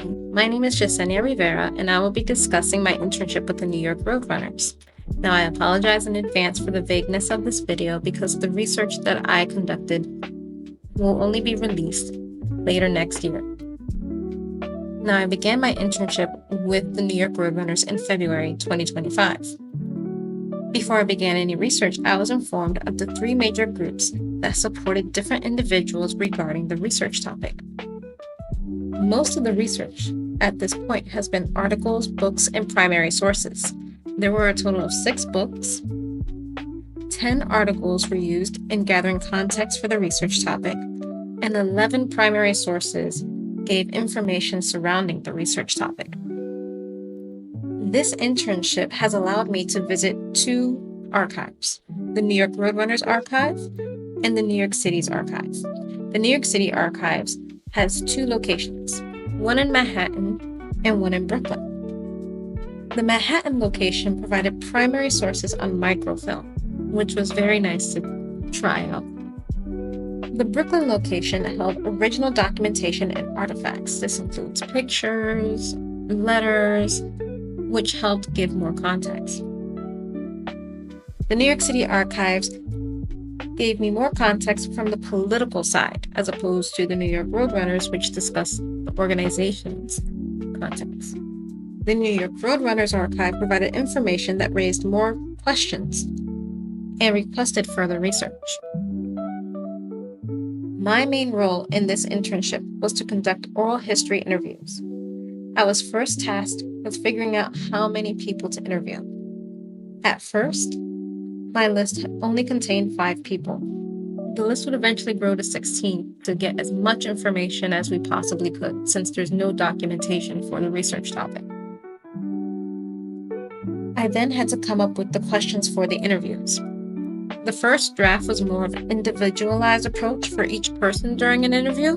My name is Yesenia Rivera, and I will be discussing my internship with the New York Roadrunners. Now, I apologize in advance for the vagueness of this video because the research that I conducted will only be released later next year. Now, I began my internship with the New York Roadrunners in February 2025. Before I began any research, I was informed of the three major groups that supported different individuals regarding the research topic. Most of the research at this point has been articles, books, and primary sources. There were a total of 6 books. 10 articles were used in gathering context for the research topic, and 11 primary sources gave information surrounding the research topic. This internship has allowed me to visit 2 archives, the New York Roadrunners Archive and the New York City's Archive. The New York City Archives has 2 locations, one in Manhattan and one in Brooklyn. The Manhattan location provided primary sources on microfilm, which was very nice to try out. The Brooklyn location held original documentation and artifacts. This includes pictures, letters, which helped give more context. The New York City Archives gave me more context from the political side, as opposed to the New York Roadrunners, which discussed the organization's context. The New York Roadrunners Archive provided information that raised more questions and requested further research. My main role in this internship was to conduct oral history interviews. I was first tasked with figuring out how many people to interview. At first, my list only contained 5 people. The list would eventually grow to 16 to get as much information as we possibly could, since there's no documentation for the research topic. I then had to come up with the questions for the interviews. The first draft was more of an individualized approach for each person during an interview,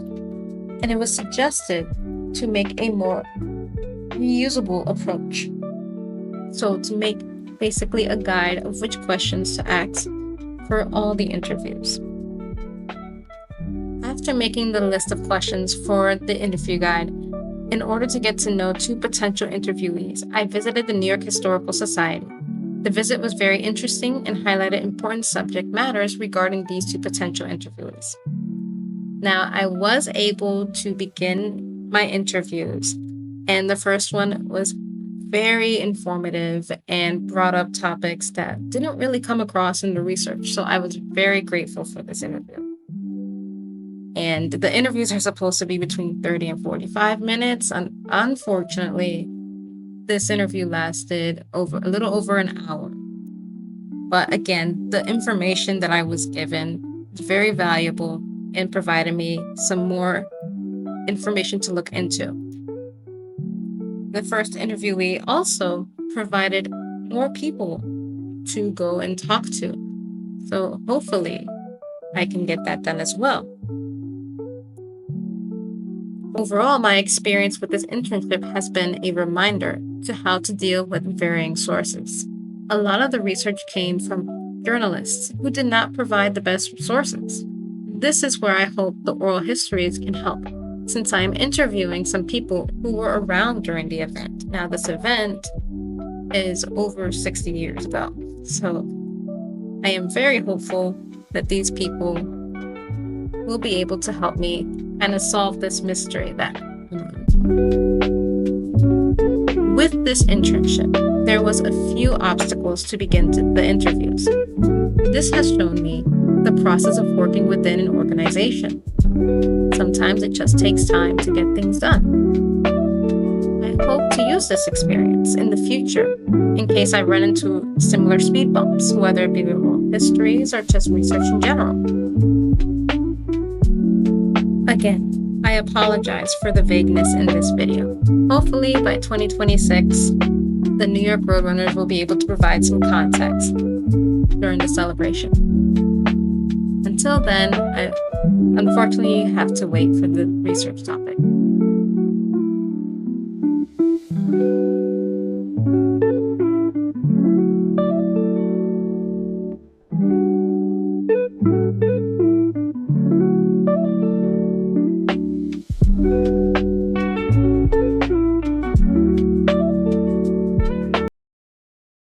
and it was suggested to make a more reusable approach. So to make basically a guide of which questions to ask for all the interviews. After making the list of questions for the interview guide, in order to get to know 2 potential interviewees, I visited the New York Historical Society. The visit was very interesting and highlighted important subject matters regarding these 2 potential interviewees. Now, I was able to begin my interviews, and the first one was very informative and brought up topics that didn't really come across in the research. So I was very grateful for this interview. And the interviews are supposed to be between 30 and 45 minutes. And unfortunately, this interview lasted a little over an hour. But again, the information that I was given was very valuable and provided me some more information to look into. The first interviewee also provided more people to go and talk to. So hopefully I can get that done as well. Overall, my experience with this internship has been a reminder to how to deal with varying sources. A lot of the research came from journalists who did not provide the best sources. This is where I hope the oral histories can help, since I am interviewing some people who were around during the event. Now, this event is over 60 years ago, so I am very hopeful that these people will be able to help me kind of solve this mystery that with this internship, there was a few obstacles to begin the interviews. This has shown me the process of working within an organization. Sometimes it just takes time to get things done. I hope to use this experience in the future in case I run into similar speed bumps, whether it be with oral histories or just research in general. Again, I apologize for the vagueness in this video. Hopefully by 2026, the New York Roadrunners will be able to provide some context during the celebration. Until then, I unfortunately have to wait for the research topic.